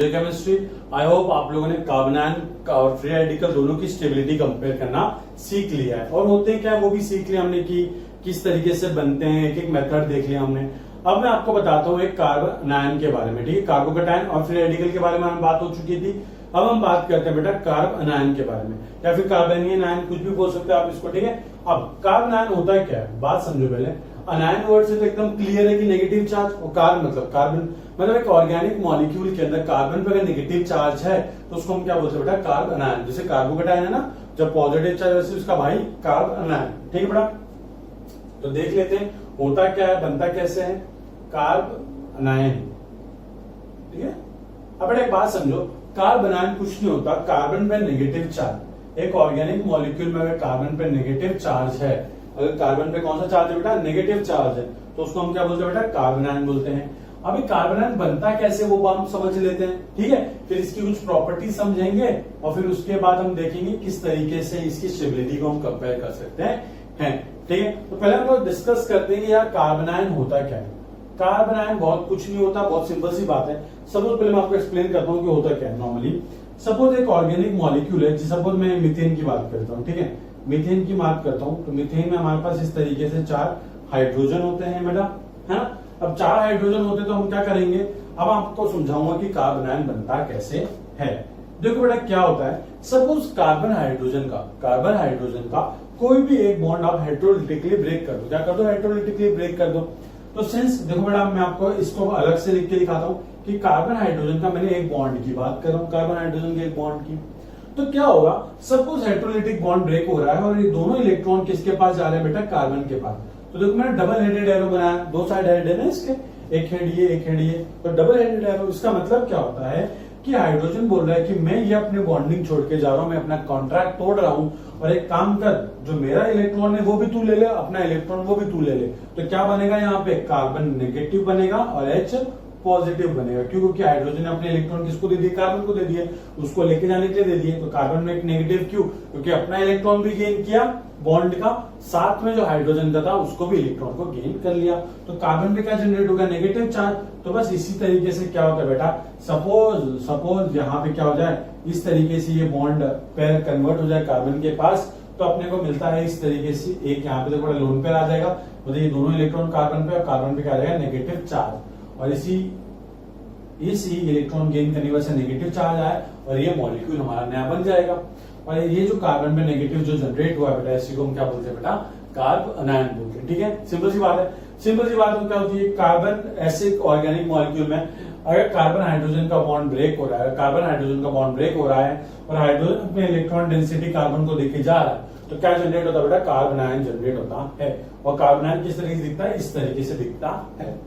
Chemistry. I hope आप लोगों ने कार्बन आयन और फ्री रेडिकल दोनों की स्टेबिलिटी कंपेयर करना सीख लिया है, और होते क्या है वो भी सीख लिया हमने कि किस तरीके से बनते हैं, एक एक मेथड देख लिया हमने। अब मैं आपको बताता हूँ एक कार्बन आयन के बारे में, ठीक है। कार्बोकैटायन और फ्री रेडिकल के बारे में हम बात हो चुकी थी। अब हम बात करते हैं बेटा कार्बन आयन के बारे में, या फिर कार्बनियन आयन, कुछ भी बोल सकते हैं आप इसको, ठीक है। अब कार्बन आयन होता है क्या है, बात समझो पहले। अनायन वर्ड से तो एकदम क्लियर है कि नेगेटिव चार्ज, और कार्बन मतलब एक ऑर्गेनिक मॉलिक्यूल के अंदर कार्बन पे अगर नेगेटिव चार्ज है तो उसको हम क्या बोलते हैं बेटा, कार्बन आयन। जैसे कार्बोकैटायन है ना, जब पॉजिटिव चार्ज वैसे उसका भाई कार्बन आयन, ठीक है बेटा। तो देख लेते हैं होता क्या है, बनता कैसे है कार्बन आयन, ठीक है। अब बेटा एक बात समझो, कार्बन आयन कुछ नहीं होता, कार्बन पे नेगेटिव चार्ज। एक ऑर्गेनिक मॉलिक्यूल में अगर कार्बन पे नेगेटिव चार्ज है, अगर कार्बन पे कौन सा चार्ज है बेटा, नेगेटिव चार्ज है, तो उसको हम क्या बोलते हैं बेटा, कार्बन आयन बोलते हैं। अभी कार्बन आयन बनता कैसे वो हम समझ लेते हैं, ठीक है। फिर इसकी कुछ प्रॉपर्टी समझेंगे और फिर उसके बाद हम देखेंगे किस तरीके से इसकी स्टेबिलिटी को हम कंपेयर कर सकते हैं, ठीक है। तो पहले हम लोग डिस्कस करते हैं कि यार कार्बन आयन होता क्या है। कार्बन आयन बहुत कुछ नहीं होता, बहुत सिंपल सी बात है। सपोज पहले मैं आपको एक्सप्लेन करता हूँ कि होता क्या है नॉर्मली। सपोज एक ऑर्गेनिक मॉलिक्यूल है, सपोज मैं मीथेन की बात करता हूँ, ठीक है। मीथेन की बात करता हूँ तो मीथेन में हमारे पास इस तरीके से 4 हाइड्रोजन होते हैं बेटा, है ना। अब 4 हाइड्रोजन होते तो हम क्या करेंगे, अब आपको समझाऊंगा कि कार्बन आयन बनता कैसे है। देखो बेटा क्या होता है, सपोज कार्बन हाइड्रोजन का कोई भी एक बॉन्ड आप हाइड्रोलिटिकली ब्रेक कर दो, क्या कर दो, हाइड्रोलिटिकली ब्रेक कर दो। तो सिंस देखो बेटा मैं आपको इसको अलग से लिख के दिखाता हूँ कि कार्बन हाइड्रोजन का मैंने एक बॉन्ड की बात कर रहा हूँ, कार्बन हाइड्रोजन के एक बॉन्ड की। तो क्या होगा, सपोज हाइड्रोलिटिक बॉन्ड ब्रेक हो रहा है और ये दोनों इलेक्ट्रॉन किसके पास जा रहे हैं बेटा, कार्बन के पास। तो देखो मैंने डबल हेडेड एरो बनाया, 2 साइड हेड है ना इसके, एक हेड ये एक हेड ये, तो डबल हेडेड एरो। इसका मतलब क्या होता है कि हाइड्रोजन बोल रहा है कि मैं ये अपने बॉन्डिंग छोड़ के जा रहा हूं, मैं अपना कॉन्ट्रैक्ट तोड़ रहा हूं, और एक काम कर, जो मेरा इलेक्ट्रॉन है वो भी तू ले ले, अपना इलेक्ट्रॉन वो भी तू ले ले। तो क्या बनेगा यहाँ पे, कार्बन नेगेटिव बनेगा और H पॉजिटिव बनेगा। क्यों, क्योंकि हाइड्रोजन ने अपने इलेक्ट्रॉन किसको दे दिए, कार्बन को दे दिए, उसको लेके जाने के लिए दे दिए। तो कार्बन में एक नेगेटिव, क्यों, क्योंकि अपना इलेक्ट्रॉन भी गेन किया बॉन्ड का, साथ में जो हाइड्रोजन का था उसको भी इलेक्ट्रॉन को गेन कर लिया। तो कार्बन पे क्या जनरेट होगा, नेगेटिव चार्ज। तो बस इसी तरीके से क्या होता है बेटा, सपोज यहाँ पे क्या हो जाए, इस तरीके से ये बॉन्ड पेयर कन्वर्ट हो जाए कार्बन के पास, तो अपने को मिलता है इस तरीके से एक यहाँ पे देखो लोन पेयर आ जाएगा, मतलब ये दोनों इलेक्ट्रॉन कार्बन पे और कार्बन पे क्या आ जाएगा, नेगेटिव चार्ज। और इसी इलेक्ट्रॉन गेन करने की वजह से नेगेटिव चार्ज आया और ये मॉलिक्यूल हमारा नया बन जाएगा। और ये जो कार्बन पे नेगेटिव जो जनरेट हुआ है बेटा, इसी को हम क्या बोलते हैं बेटा, कार्बन आयन बोलते हैं, ठीक है। सिंपल सी बात है। सिंपल सी बात क्या होती है, कार्बन ऐसे ऑर्गेनिक मॉलिक्यूल में अगर कार्बन हाइड्रोजन का बॉन्ड ब्रेक हो रहा है, कार्बन हाइड्रोजन का बॉन्ड ब्रेक हो रहा है और हाइड्रोजन अपने इलेक्ट्रॉन डेंसिटी कार्बन को देके जा रहा है, तो क्या जनरेट होता है बेटा, कार्बन आयन जनरेट होता है। और कार्बन आयन किस तरीके से दिखता है, इस तरीके से दिखता है,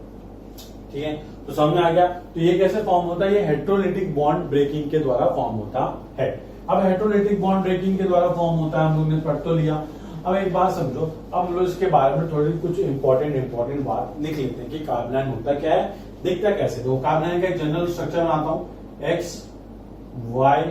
ठीक है। तो समझ में आ गया। तो ये कैसे फॉर्म होता है, ये हेट्रोलिटिक बॉन्ड ब्रेकिंग के द्वारा फॉर्म होता है। अब हेट्रोलिटिक बॉन्ड ब्रेकिंग के द्वारा फॉर्म होता है, हम लोग ने पढ़ तो लिया। अब एक बात समझो, अब हम लोग इसके बारे में थोड़ी कुछ इंपॉर्टेंट बात लिख लेते हैं कि कार्बन आयन होता क्या है, दिखता कैसे। तो कार्बन आयन का एक जनरल स्ट्रक्चर बनाता हूं, एक्स वाई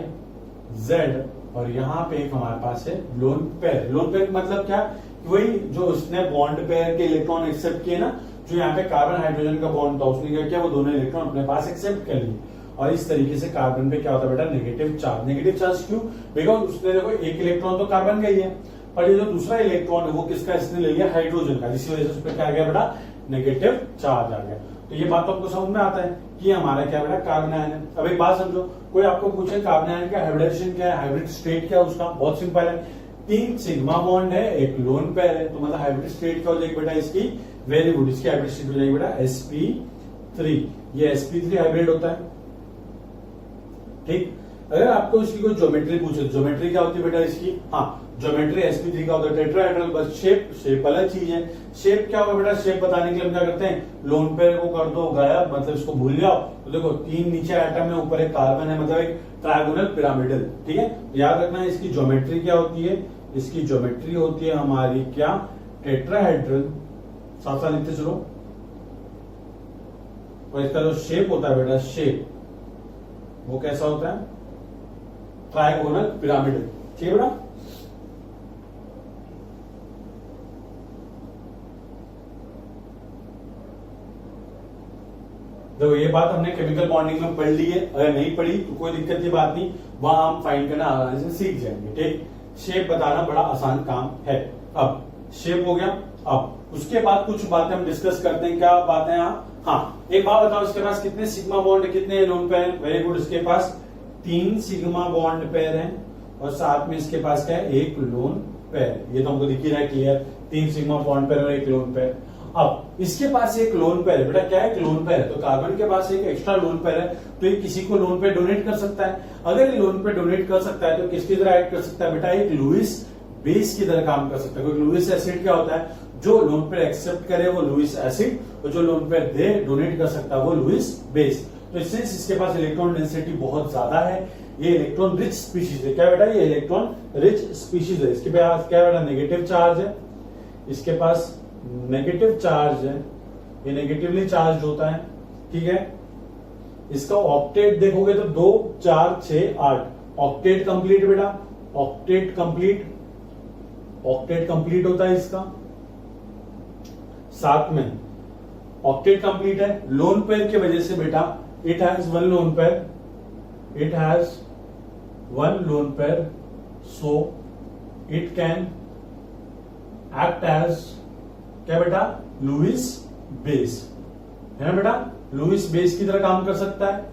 जेड, और यहाँ पे एक हमारे पास है लोन पेयर। लोन पेयर मतलब क्या, वही जो उसने बॉन्ड पेयर के इलेक्ट्रॉन एक्सेप्ट किए ना, जो यहाँ पे कार्बन हाइड्रोजन का बॉन्ड था उसने क्या किया, वो दोनों इलेक्ट्रॉन अपने पास एक्सेप्ट कर लिए। और इस तरीके से कार्बन पे क्या होता है बेटा, नेगेटिव चार्ज। नेगेटिव चार्ज क्यों, बिकॉज उसने देखो एक इलेक्ट्रॉन तो कार्बन का ही है, और ये जो दूसरा इलेक्ट्रॉन है वो किसका, इसने ले लिया हाइड्रोजन का, जिसकी वजह से उस पर क्या आ गया बेटा, नेगेटिव चार्ज आ गया। तो ये बात तो आपको समझ में आता है कि हमारा क्या बेटा कार्बन आयन है। अब एक बात समझो, कोई आपको पूछे कार्बन आयन का हाइब्रिडेशन क्या है, हाइब्रिड स्टेट क्या है उसका, बहुत सिंपल है, 3 सिग्मा बॉन्ड है, एक लोन पेयर है, तो मतलब हाइब्रिड स्टेट क्या हो जाएगी बेटा इसकी, वेरी गुड, इसकी हाइब्रिड स्टेट हो जाएगी बेटा sp3। ये sp3 हाइब्रिड होता है, ठीक। अगर आपको इसकी कोई ज्योमेट्री पूछे, ज्योमेट्री क्या होती है बेटा इसकी, हाँ ज्योमेट्री sp3 का होता है टेट्राहेड्रल, बस शेप अलग चीज है। शेप क्या होगा बेटा, शेप बताने के लिए हम क्या करते हैं, लोन पेयर को कर दो गायब, मतलब इसको भूल जाओ। तो देखो 3 नीचे एटम है, ऊपर एक कार्बन है, मतलब एक ट्रायंगुलर पिरामिडल, ठीक है। याद रखना है इसकी ज्योमेट्री क्या होती है, इसकी ज्योमेट्री होती है हमारी क्या, टेट्राहेड्रल, साथ साथ लिखते चलो। और इसका जो शेप होता है बेटा, शेप वो कैसा होता है, ट्रायंगुलर पिरामिडल, ठीक है बेटा। देखो ये बात हमने केमिकल बॉन्डिंग में पढ़ ली है, अगर नहीं पढ़ी तो कोई दिक्कत की बात नहीं, वहां हम फाइंड करना आसानी से सीख जाएंगे। ठीक, शेप बताना बड़ा आसान काम है। अब शेप हो गया, अब उसके बाद कुछ बातें हम डिस्कस करते हैं। क्या बात है यहाँ? हाँ, एक बात बताओ, इसके पास कितने सिग्मा बॉन्ड, कितने लोन पेयर हैं? वेरी गुड, इसके पास 3 सिग्मा बॉन्ड पेयर हैं और साथ में इसके पास क्या है? एक लोन पेयर। ये तो हमको दिख ही रहा है क्लियर, 3 सिग्मा बॉन्ड पेयर और एक लोन पेयर। अब इसके पास एक लोन पेयर है, बेटा क्या है? एक लोन पेयर है, तो कार्बन के पास एक एक्स्ट्रा लोन पेयर है, तो ये किसी को लोन पेयर डोनेट कर सकता है। अगर ये लोन पेयर डोनेट कर सकता है तो किसकी तरह एक्ट कर सकता है? बेटा एक लुईस बेस की तरह काम कर सकता है। क्योंकि लुईस एसिड क्या होता है? जो लोन पेयर एक्सेप्ट करे वो लुईस एसिड, और जो लोन पेयर दे डोनेट कर सकता है वो लुईस बेस। तो इससे इसके पास इलेक्ट्रॉन डेंसिटी बहुत ज्यादा है, ये इलेक्ट्रॉन रिच स्पीशीज है। क्या बेटा? ये इलेक्ट्रॉन रिच स्पीशीज है। इसके पास क्या बेटा? नेगेटिव चार्ज है, इसके पास नेगेटिव चार्ज है, ये नेगेटिवली चार्ज होता है। ठीक है, इसका ऑक्टेट देखोगे तो 2 4 6 8 ऑक्टेट कंप्लीट बेटा, ऑक्टेट कंप्लीट, ऑक्टेट कंप्लीट होता है इसका। साथ में ऑक्टेट कंप्लीट है। लोन पेयर की वजह से बेटा it has 1 lone pair, it has 1 lone pair, so it can act as क्या बेटा? लुईस बेस, है ना बेटा? लुईस बेस की तरह काम कर सकता है।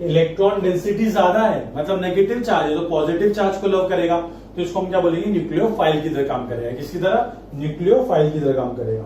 इलेक्ट्रॉन डेंसिटी ज्यादा है, मतलब नेगेटिव चार्ज है, तो पॉजिटिव चार्ज को लव करेगा, तो इसको हम क्या बोलेंगे? न्यूक्लियोफाइल की तरह काम करेगा। किसकी तरह? न्यूक्लियोफाइल की तरह काम करेगा।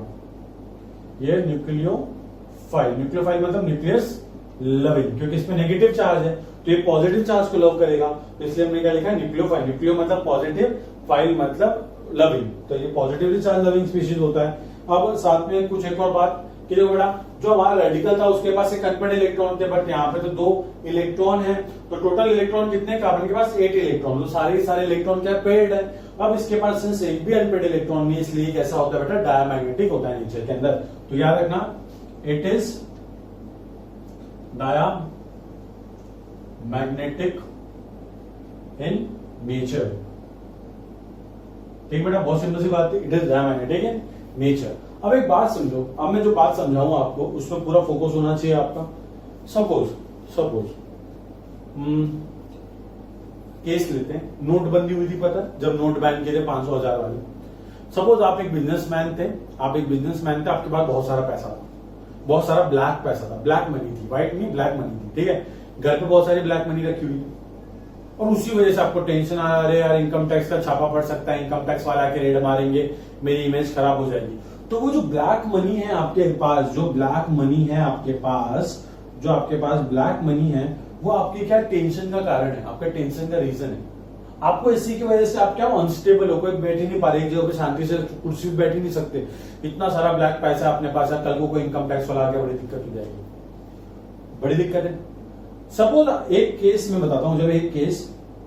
ये न्यूक्लियोफाइल, न्यूक्लियोफाइल मतलब न्यूक्लियस लविंग, क्योंकि इसमें नेगेटिव चार्ज है तो ये पॉजिटिव चार्ज को लव करेगा, तो इसलिए हमने क्या लिखा है? न्यूक्लियोफाइल। न्यूक्लियो मतलब पॉजिटिव, फाइल मतलब लविंग, तो ये पॉजिटिवली चार्ज लविंग स्पीशीज होता है। अब साथ में कुछ एक और बात कि जो बेटा जो हमारा रेडिकल था उसके पास एक अनपेड इलेक्ट्रॉन थे, बट यहाँ पे तो 2 इलेक्ट्रॉन है, तो टोटल इलेक्ट्रॉन कितने? कार्बन के पास 8 इलेक्ट्रॉन, तो सारे इलेक्ट्रॉन क्या पेड है। अब इसके पास सिंस एक भी अनपेड इलेक्ट्रॉन नहीं, इसलिए कैसा होता है बेटा? डायमैग्नेटिक होता है नेचर के अंदर। तो याद रखना, it is diamagnetic in nature. ठीक बेटा, बहुत सिंपल सी बात है, it is diamagnetic in nature. अब एक बात समझो, अब मैं जो बात समझाऊंगा आपको उसमें पूरा फोकस होना चाहिए आपका। सपोज केस लेते हैं, नोटबंदी हुई थी, पता? जब नोट बैन किए थे 500,000 वाले। सपोज आप एक बिजनेसमैन थे, आपके पास बहुत सारा पैसा था, बहुत सारा ब्लैक पैसा था, ब्लैक मनी थी, व्हाइट नहीं ब्लैक मनी थी। ठीक है, घर पे बहुत सारी ब्लैक मनी रखी हुई, और उसी वजह से आपको टेंशन आ रहा है, यार इनकम टैक्स का छापा पड़ सकता है, इनकम टैक्स वाले आके रेड मारेंगे, मेरी इमेज खराब हो जाएगी। तो वो जो ब्लैक मनी है आपके पास, जो आपके पास ब्लैक मनी है, वो आपके क्या टेंशन का कारण है, आपका टेंशन का रीजन है। आपको इसी की वजह से आप क्या अनस्टेबल हो, कोई बैठ ही नहीं पा रहे, एक जगह पे शांति से कुर्सी पे बैठ ही नहीं सकते, इतना सारा ब्लैक पैसा अपने पास है, कल को कोई इनकम टैक्स वाला आके बड़ी दिक्कत हो जाएगी, बड़ी दिक्कत है। सपोज एक केस में बताता हूं,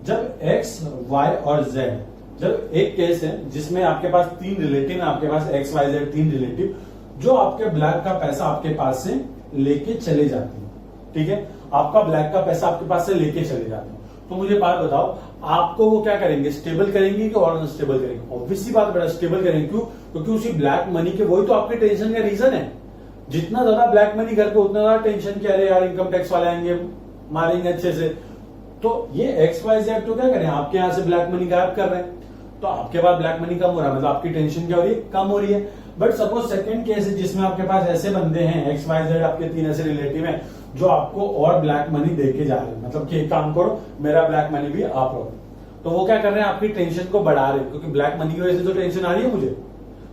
जब एक्स वाई और जेड, जब एक केस है जिसमें आपके पास 3 रिलेटिव है, आपके पास एक्स वाई जेड 3 रिलेटिव, जो आपके ब्लैक का पैसा आपके पास से लेके चले जाते हैं। ठीक है, आपका ब्लैक का पैसा आपके पास से लेके चले जाते हैं। तो मुझे बात बताओ, आपको वो क्या करेंगे? स्टेबल करेंगे कि और अनस्टेबल करेंगे? ऑब्वियसली बात बेटा स्टेबल करेंगे। क्यों? क्योंकि उसी ब्लैक मनी के वही तो आपके टेंशन का रीजन है। जितना ज्यादा ब्लैक मनी घर पे उतना ज्यादा टेंशन क्या है, यार इनकम टैक्स वाले आएंगे मारेंगे अच्छे से। तो ये एक्स वाई जेड तो क्या करें, आपके यहां से ब्लैक मनी गायब कर रहे हैं, तो आपके पास ब्लैक मनी कम हो रहा है, मतलब आपकी टेंशन क्या हो रही है? कम हो रही है। बट सपोज सेकंड केस है जिसमें आपके पास ऐसे बंदे हैं, एक्स वाई जेड आपके 3 ऐसे रिलेटिव हैं जो आपको और ब्लैक मनी देके जा रहे हैं, मतलब कि एक काम करो मेरा ब्लैक मनी भी आप लो, तो वो क्या कर रहे हैं? आपकी टेंशन को बढ़ा रहे हैं, क्योंकि ब्लैक मनी की वजह से तो टेंशन आ रही है मुझे,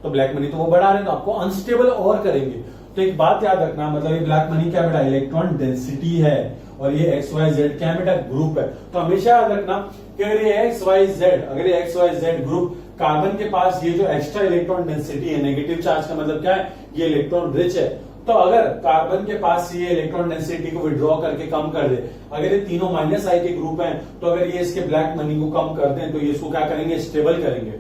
तो ब्लैक मनी तो वो बढ़ा रहे हैं, तो आपको अनस्टेबल और करेंगे। तो एक बात याद रखना, मतलब ये ब्लैक मनी क्या बेटा? इलेक्ट्रॉन डेंसिटी है, और ये एक्स वाई जेड क्या है बेटा? ग्रुप है। तो हमेशा याद रखना कि अगर ये X Y Z group, carbon के पास ये जो एक्स्ट्रा इलेक्ट्रॉन डेंसिटी है, नेगेटिव चार्ज का मतलब क्या है? ये इलेक्ट्रॉन रिच है। तो अगर कार्बन के पास ये इलेक्ट्रॉन डेंसिटी को विड्रॉ करके कम कर दे, अगर ये तीनों माइनस आई के ग्रुप हैं, तो अगर ये इसके ब्लैक मनी को कम कर दें तो ये इसको क्या करेंगे? स्टेबल करेंगे।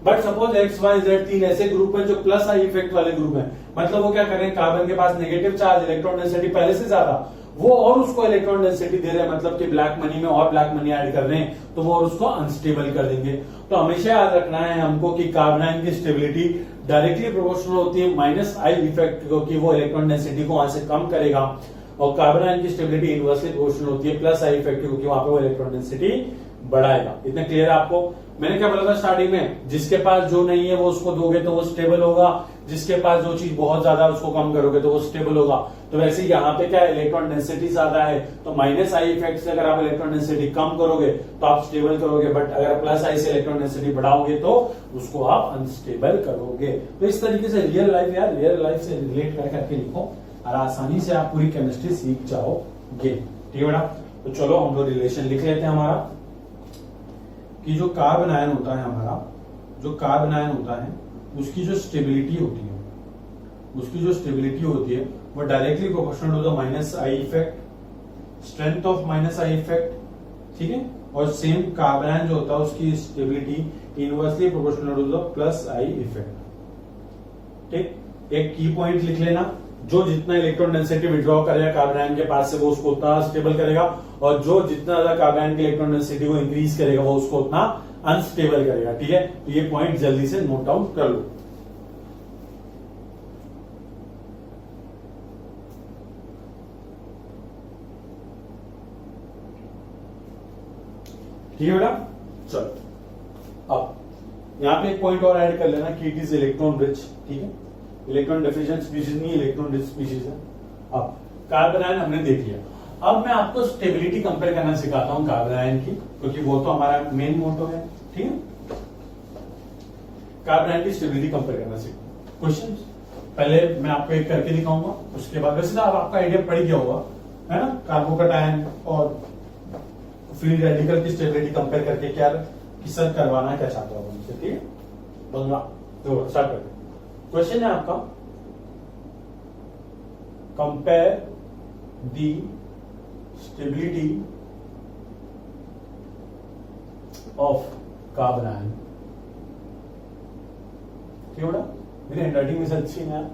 But suppose X Y Z 3 ऐसे ग्रुप हैं जो प्लस आई इफेक्ट वाले ग्रुप हैं, मतलब वो क्या कर रहे हैं? कार्बन के पास नेगेटिव चार्ज, इलेक्ट्रॉन डेंसिटी पहले से ज्यादा, वो और उसको इलेक्ट्रॉन डेंसिटी दे रहे हैं, मतलब कि ब्लैक मनी में और ब्लैक मनी ऐड कर रहे हैं, तो वो और उसको अनस्टेबल कर देंगे। तो हमेशा याद रखना है हमको कि कार्बोनाइन की स्टेबिलिटी डायरेक्टली प्रोपोर्शनल होती है माइनस आई इफेक्ट को, कि वो इलेक्ट्रॉन डेंसिटी को वहां से कम करेगा, और कार्बन आयन की स्टेबिलिटी इनवर्सली प्रोपोर्शनल होती है प्लस आई इफेक्टिव, क्योंकि वहां पे वो इलेक्ट्रॉन डेंसिटी बढ़ाएगा। इतना क्लियर है आपको? मैंने क्या बोला था स्टार्टिंग में, जिसके पास जो नहीं है वो उसको दोगे तो वो स्टेबल होगा, जिसके पास जो चीज बहुत ज्यादा है उसको कम करोगे तो वो स्टेबल होगा। तो वैसे यहाँ पे क्या है, इलेक्ट्रॉन डेंसिटी ज्यादा है तो माइनस आई इफेक्ट से अगर आप इलेक्ट्रॉन डेंसिटी कम करोगे तो आप स्टेबल करोगे, बट अगर प्लस आई से इलेक्ट्रॉन डेंसिटी बढ़ाओगे तो उसको आप अनस्टेबल करोगे। तो इस तरीके से रियल लाइफ यार, रियल लाइफ से रिलेट कर करके लिखो और आसानी से आप पूरी केमिस्ट्री सीख जाओगे। ठीक है बेटा? तो चलो हम लोग रिलेशन लिख लेते हैं हमारा, कि जो कार्बन आयन होता है हमारा, जो कार्बन आयन होता है उसकी जो स्टेबिलिटी होती है, उसकी जो स्टेबिलिटी होती है वो directly proportional to the minus I effect, strength of minus I effect. ठीक है? और सेम कार्बन आयन जो होता है उसकी stability inversely proportional to the plus I effect. ठीक? एक की पॉइंट लिख लेना, जो जितना इलेक्ट्रॉन डेंसिटी विड्रॉ करेगा कार्बन आयन के पास से वो उसको उतना स्टेबल करेगा, और जो जितना ज्यादा कार्बन आयन की इलेक्ट्रॉन डेंसिटी को इंक्रीज करेगा वो उसको उतना अनस्टेबल करेगा। ठीक है? तो ये पॉइंट जल्दी से नोट डाउन कर लो। ठीक है बेटा? चलो अब यहां पे एक पॉइंट और ऐड कर लेना कि इट इज इलेक्ट्रॉन रिच। ठीक है? इलेक्ट्रॉन डेफिशिएंट स्पीशीज नहीं, इलेक्ट्रॉन रिच स्पीशीज है। अब कार्बन आयन हमने देख लिया, अब मैं आपको स्टेबिलिटी कंपेयर करना सिखाता हूं कार्बन आयन की, क्योंकि वो तो हमारा मेन मोटो है। ठीक है? कार्बन आयन की स्टेबिलिटी कंपेयर करना सीखो। क्वेश्चन पहले मैं आपको एक करके दिखाऊंगा, उसके बाद वैसे ना आपका आइडिया पड़ गया होगा, है ना, कार्बोकैटायन और फ्री रेडिकल की स्टेबिलिटी कंपेयर करके क्या सर करवाना क्या चाहता हूं उनसे। ठीक है? बंगा तो स्टार्ट करते हैं। क्वेश्चन है आपका, compare the stability of carbon ion. ठीक है? मेरी हैंडराइटिंग में से अच्छी है,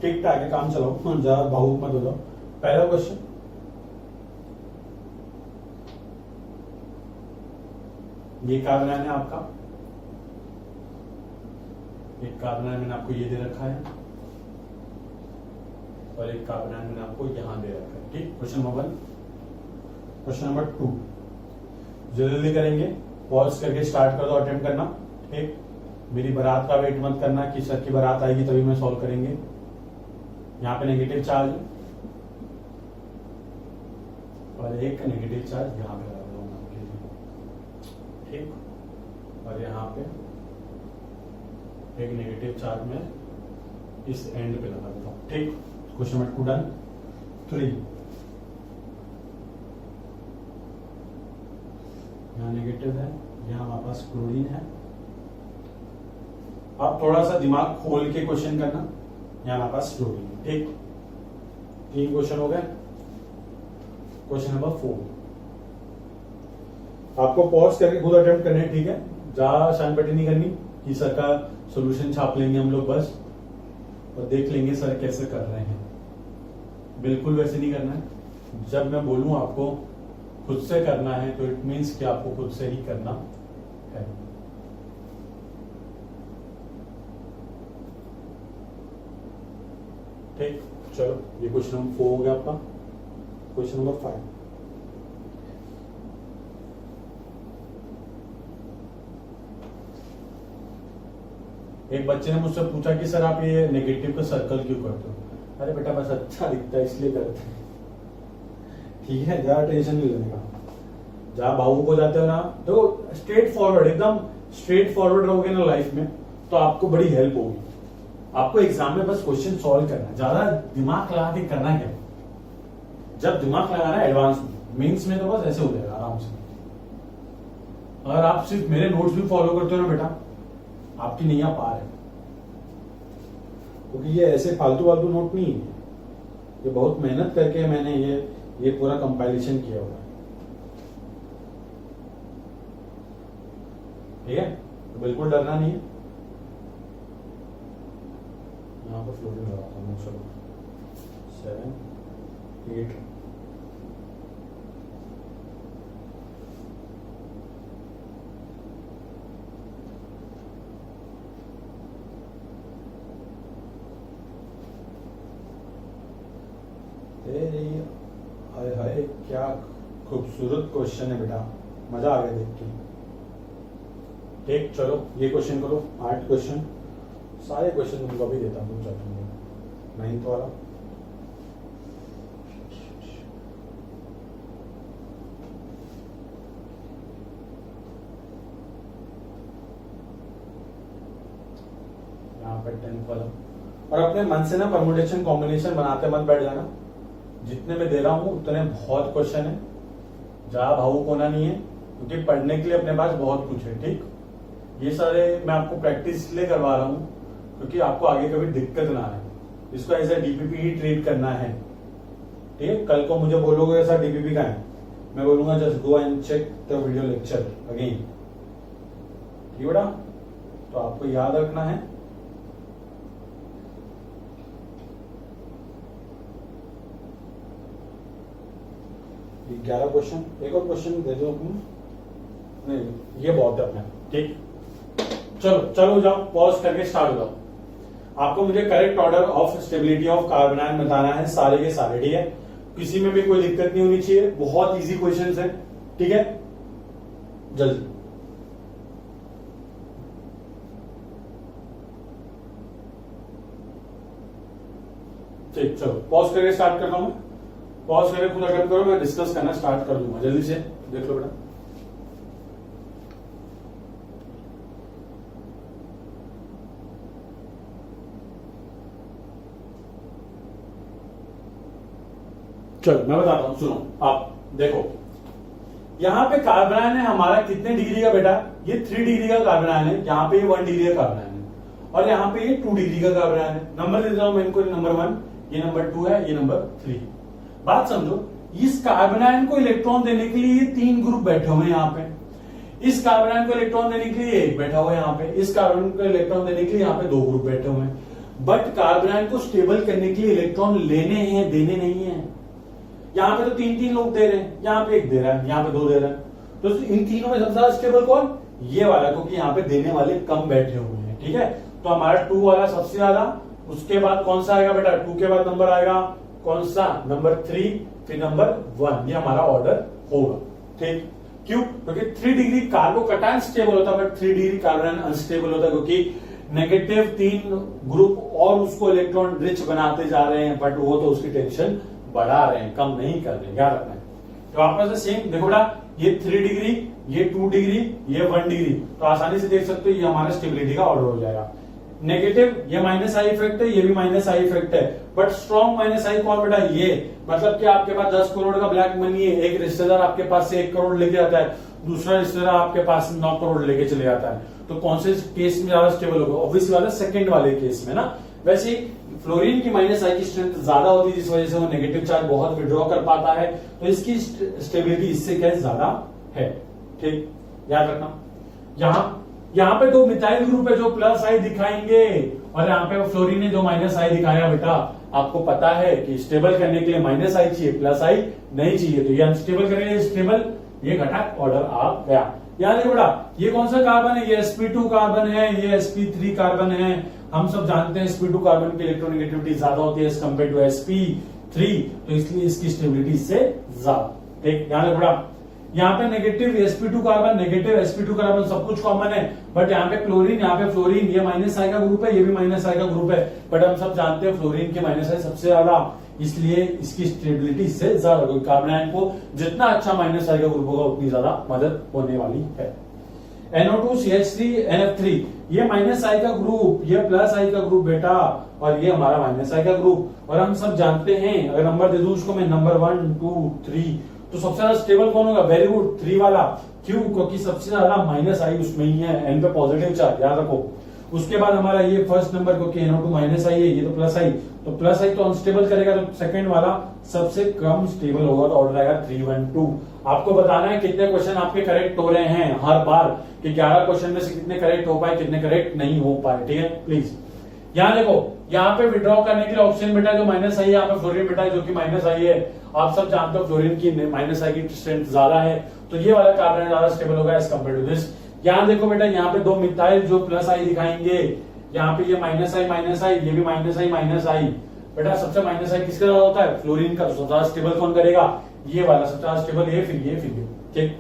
ठीक ठाक है, काम चलाओ, ज्यादा भावुक मत हो जाओ। पहला क्वेश्चन, ये कार्बन आयन है आपका, एक कार्बन आयन मैंने आपको ये दे रखा है और एक कार्बन आयन मैंने आपको यहां दे रखा है। ठीक? Question number 1। क्वेश्चन नंबर 2 जल्दी करेंगे, पॉज करके स्टार्ट कर दो, अटेम्प्ट करना। ठीक? मेरी बारात का वेट मत करना कि सर की बारात आएगी तभी मैं सॉल्व करेंगे। यहां पे नेगेटिव चार्ज और एक नेगेटिव चार्ज यहां पे लगा दूंगा आपके लिए। ठीक? और यहां पे एक नेगेटिव चार्ज में इस एंड पे लगा देता हूं। ठीक? Question number 2 done. 3 यहाँ नेगेटिव है, यहाँ हमारे पास क्लोरीन है। आप थोड़ा सा दिमाग खोल के क्वेश्चन करना, यहाँ हमारे पास क्लोरीन है। ठीक? 3 क्वेश्चन हो गए। क्वेश्चन नंबर 4 आपको पॉज करके खुद अटेम्प्ट करने। ठीक है? ज्यादा शानपट्टी नहीं करनी कि सर का सॉल्यूशन छाप लेंगे हम लोग बस और देख लेंगे सर कैसे कर रहे हैं। बिल्कुल वैसे नहीं करना है। जब मैं बोलूं आपको खुद से करना है तो इट मीन्स कि आपको खुद से ही करना है। ठीक? चलो ये क्वेश्चन नंबर 4 हो गया आपका। क्वेश्चन नंबर 5 एक बच्चे ने मुझसे पूछा कि सर आप ये नेगेटिव का सर्कल क्यों करते हो। अरे बेटा बस अच्छा दिखता है इसलिए करते हैं। ठीक है? ज्यादा टेंशन नहीं लेने का। जहां भावुक हो जाते हो ना, तो स्ट्रेट फॉरवर्ड, एकदम स्ट्रेट फॉरवर्ड रहोगे ना लाइफ में तो आपको बड़ी हेल्प होगी। आपको एग्जाम में बस क्वेश्चन सॉल्व करना है, ज्यादा दिमाग लगा के करना है। जब दिमाग लगाना है एडवांस में, मेंस में तो बस ऐसे हो जाएगा आराम से। अगर आप सिर्फ मेरे नोट्स भी फॉलो करते हो ना बेटा, आपकी नैया पार है। क्योंकि ये ऐसे फालतू फालतू नोट नहीं है, ये बहुत मेहनत करके मैंने ये पूरा कंपाइलेशन किया हुआ है। ठीक है? तो बिल्कुल डरना नहीं है। यहाँ पर फ्लोटिंग लगाता हूँ। चलो 7 8 तेरी क्या खूबसूरत क्वेश्चन है बेटा, मजा आ गया देख के। ठीक, चलो ये क्वेश्चन करो, 8 क्वेश्चन, सारे क्वेश्चन तुमको अभी देता हूँ, चलो 9th वाला। यहाँ पे 10th वाला। और अपने मन से ना परमुटेशन कॉम्बिनेशन बनाते मत बैठ जाना, जितने में दे रहा हूं उतने बहुत क्वेश्चन है, जहां भावुक होना नहीं है, क्योंकि पढ़ने के लिए अपने पास बहुत कुछ है। ठीक, ये सारे मैं आपको प्रैक्टिस इसलिए करवा रहा हूँ क्योंकि आपको आगे कभी दिक्कत ना आए, इसको एज ए डीपीपी ही ट्रीट करना है। ठीक है, कल को मुझे बोलोगे ऐसा डीपीपी का है, मैं बोलूंगा just go and check the video lecture again. ठीक बेटा, तो आपको याद रखना है। ये 11 क्वेश्चन, एक और क्वेश्चन दे दो नहीं, ये बहुत है अपने। ठीक, चलो चलो जाओ, पॉज करके स्टार्ट हो जाओ। आपको मुझे correct order of stability of carbon ion बताना है, सारे के सारे। ठीक है, किसी में भी कोई दिक्कत नहीं होनी चाहिए, बहुत इजी क्वेश्चंस है। ठीक है, जल्दी। ठीक, चलो पॉज करके स्टार्ट करता हूं मैं, पॉज करके पूरा अटेम्प्ट करो, मैं डिस्कस करना स्टार्ट कर दूंगा, जल्दी से देख लो बेटा। चलो मैं बताता हूं, सुनो आप देखो, यहां पे कार्बन आयन है हमारा कितने डिग्री का बेटा, ये 3 डिग्री का कार्बन आयन है, यहाँ पे ये 1 डिग्री का कार्बन आयन है, और यहाँ पे ये 2 डिग्री का कार्बन आयन है। नंबर दे रहा हूं मैं इनको, नंबर 1, ये नंबर 2 है, ये नंबर 3। बात समझो, इस कार्बन आयन को इलेक्ट्रॉन देने के लिए ये 3 ग्रुप बैठे हुए हैं यहाँ पे, इस कार्बन आयन को इलेक्ट्रॉन देने के लिए एक बैठा हुआ है यहाँ पे, इस कार्बन को इलेक्ट्रॉन देने के लिए यहाँ पे 2 ग्रुप बैठे हुए हैं। बट कार्बन आयन को स्टेबल करने के लिए इलेक्ट्रॉन लेने हैं, देने नहीं है। यहाँ पे तो 3-3 लोग दे रहे हैं, यहाँ पे 1 दे रहा है, यहाँ पे 2 दे रहा है, तो इन तीनों में सबसे ज्यादा स्टेबल कौन, ये वाला, क्योंकि यहाँ पे देने वाले कम बैठे हुए हैं। ठीक है, तो हमारा 2 वाला सबसे ज्यादा, उसके बाद कौन सा आएगा बेटा, 2 के बाद नंबर आएगा कौन सा, नंबर 3, फिर नंबर 1, ये हमारा ऑर्डर होगा। ठीक, क्यों, क्योंकि 3 डिग्री कार्बोकैटायन स्टेबल होता है, बट 3 डिग्री कार्बन अनस्टेबल होता है, क्योंकि नेगेटिव 3 ग्रुप और उसको इलेक्ट्रॉन रिच बनाते जा रहे हैं, बट वो तो उसकी टेंशन बढ़ा रहे हैं, कम नहीं कर रहे हैं, याद रखना है। तो आपस में सेम देखो बेटा, ये 3 डिग्री, ये 2 डिग्री, ये 1 डिग्री, तो आसानी से देख सकते हो ये हमारा स्टेबिलिटी का ऑर्डर हो जाएगा। नेगेटिव, ये माइनस आई इफेक्ट है, ये भी माइनस आई इफेक्ट है, बट स्ट्रॉन्ग माइनस आई कौन बेटा, ये मतलब कि आपके पास 10 करोड़ का ब्लैक मनी है, एक रिश्तेदार आपके पास से 1 करोड़ लेके आता है, दूसरा रिश्तेदार आपके पास 9 करोड़ लेके चले जाता है, तो कौन से केस में ज्यादा स्टेबल होगा, ऑब्वियसली वाला सेकंड वाले केस में ना। वैसे फ्लोरीन की माइनस आई की स्ट्रेंथ ज्यादा होती है, जिस वजह से वो नेगेटिव चार्ज बहुत विड्रॉ कर पाता है, तो इसकी स्टेबिलिटी इससे क्या ज्यादा है। ठीक, याद रखना। यहाँ पे 2 मिथाइल ग्रुप है जो प्लस आई दिखाएंगे, और यहाँ पे फ्लोरीन ने जो माइनस आई दिखाया बेटा, आपको पता है कि स्टेबल करने के लिए माइनस आई चाहिए, प्लस आई नहीं चाहिए, तो ये अनस्टेबल करेंगे, स्टेबल, ये घटक ऑर्डर आ गया। याद है बेटा, ये कौन सा कार्बन है, ये sp2 कार्बन है, ये sp3 कार्बन है। हम सब जानते हैं sp2 कार्बन की इलेक्ट्रोनेगेटिविटी ज्यादा होती है एज कम्पेयर टू sp3, तो इसलिए इसकी स्टेबिलिटी इससे ज्यादा। ठीक, ध्यान रखो बेटा, यहाँ पे negative sp2 carbon, negative sp2 carbon सब कुछ कॉमन है, बट यहाँ पे क्लोरीन, यहाँ पे फ्लोरीन, ये माइनस आई का ग्रुप है, ये भी माइनस आई का ग्रुप है, बट हम सब जानते हैं फ्लोरीन की माइनस आई सबसे ज्यादा, इसलिए इसकी स्टेबिलिटी इससे ज्यादा होगी। कार्बन आयन को जितना अच्छा माइनस आई का ग्रुप होगा उतनी ज्यादा मदद होने वाली है। NO2CH3NF3, ये माइनस आई का ग्रुप, ये प्लस आई का ग्रुप बेटा, और ये हमारा माइनस आई का ग्रुप, और हम सब जानते हैं, अगर नंबर दे दूं उसको मैं, नंबर 1, 2, 3, तो सबसे ज्यादा स्टेबल कौन होगा, वेरी गुड, 3 वाला। क्यों, क्योंकि सबसे ज्यादा माइनस आई उसमें ही है, एन पे पॉजिटिव चार्ज, याद रखो। उसके बाद हमारा ये फर्स्ट नंबर, क्योंकि NO2 माइनस आई है, ये तो प्लस आई, तो प्लस आई तो अनस्टेबल करेगा, तो सेकंड वाला सबसे कम स्टेबल होगा, तो ऑर्डर आएगा 3, 1, 2। आपको बताना है कितने क्वेश्चन आपके करेक्ट हो रहे हैं हर बार, कि 11 क्वेश्चन में से कितने करेक्ट हो पाए, कितने करेक्ट नहीं हो पाए। ठीक है, प्लीज यहाँ देखो, यहाँ पे विड्रॉ करने के लिए ऑप्शन बेटा जो माइनस आई है, यहाँ पे फ्लोरीन बेटा जो कि माइनस आई है, आप सब जानते हो फ्लोरीन की माइनस आई की स्ट्रेंथ ज्यादा है, तो ये वाला कार्बन ज्यादा स्टेबल होगा एज कम्पेयर टू दिस। यहाँ देखो बेटा, यहाँ पे 2 मिथाइल जो प्लस आई दिखाएंगे, यहाँ पे ये माइनस आई, ये भी माइनस आई, बेटा सबसे माइनस आई किसका ज्यादा होता है, फ्लोरीन का, तो ज्यादा स्टेबल कौन करेगा, ये वाला सब चार्ज स्टेबल, ये फिर ये फिर ये। ठीक,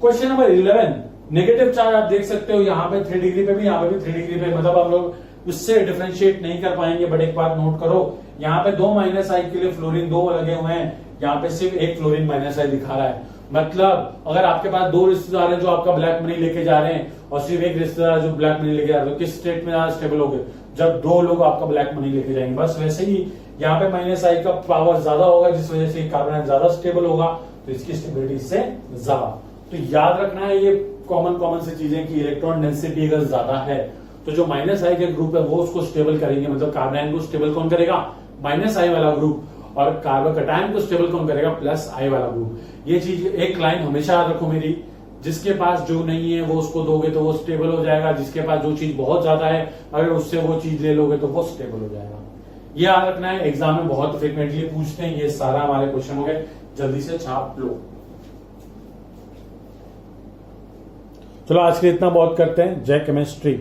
क्वेश्चन नंबर 11, नेगेटिव चार्ज आप देख सकते हो यहाँ पे 3 डिग्री पे भी, यहाँ पे भी 3 डिग्री पे, मतलब हम लोग उससे डिफरेंशिएट नहीं कर पाएंगे। बट एक बात नोट करो, यहाँ पे 2 माइनस आई के लिए फ्लोरीन 2 लगे हुए हैं, यहाँ पे सिर्फ एक फ्लोरीन माइनस आई दिखा रहा है। मतलब अगर आपके पास 2 रिश्तेदार हैं जो आपका ब्लैक मनी लेके जा रहे हैं और सिर्फ एक रिश्तेदार जो ब्लैक मनी लेके जा रहे हैं, तो किस स्टेट में ज्यादा स्टेबल होगे? जब 2 लोग आपका ब्लैक मनी लेके जाएंगे। बस वैसे ही यहाँ पे माइनस आई का पावर ज्यादा होगा, जिस वजह से कार्बन ज्यादा स्टेबल होगा, तो इसकी स्टेबिलिटी इससे ज्यादा। तो याद रखना है ये कॉमन से चीजें कि इलेक्ट्रॉन डेंसिटी अगर ज्यादा है तो जो माइनस आई के ग्रुप है वो उसको स्टेबल करेंगे। मतलब कार्बन को स्टेबल कौन करेगा? माइनस आई वाला ग्रुप। और कार्बन कटायन को स्टेबल कौन करेगा? प्लस आई वाला ग्रुप। ये चीज एक लाइन हमेशा याद रखो मेरी, जिसके पास जो नहीं है वो उसको दोगे तो वो स्टेबल हो जाएगा, जिसके पास जो चीज बहुत ज्यादा है अगर उससे वो चीज ले लोगे तो वो स्टेबल हो जाएगा। ये याद रखना है, एग्जाम में बहुत फ्रिक्वेंटली पूछते हैं। ये सारा हमारे क्वेश्चन हो गए, जल्दी से छाप लो। चलो आज के लिए इतना बहुत करते हैं। जय केमिस्ट्री।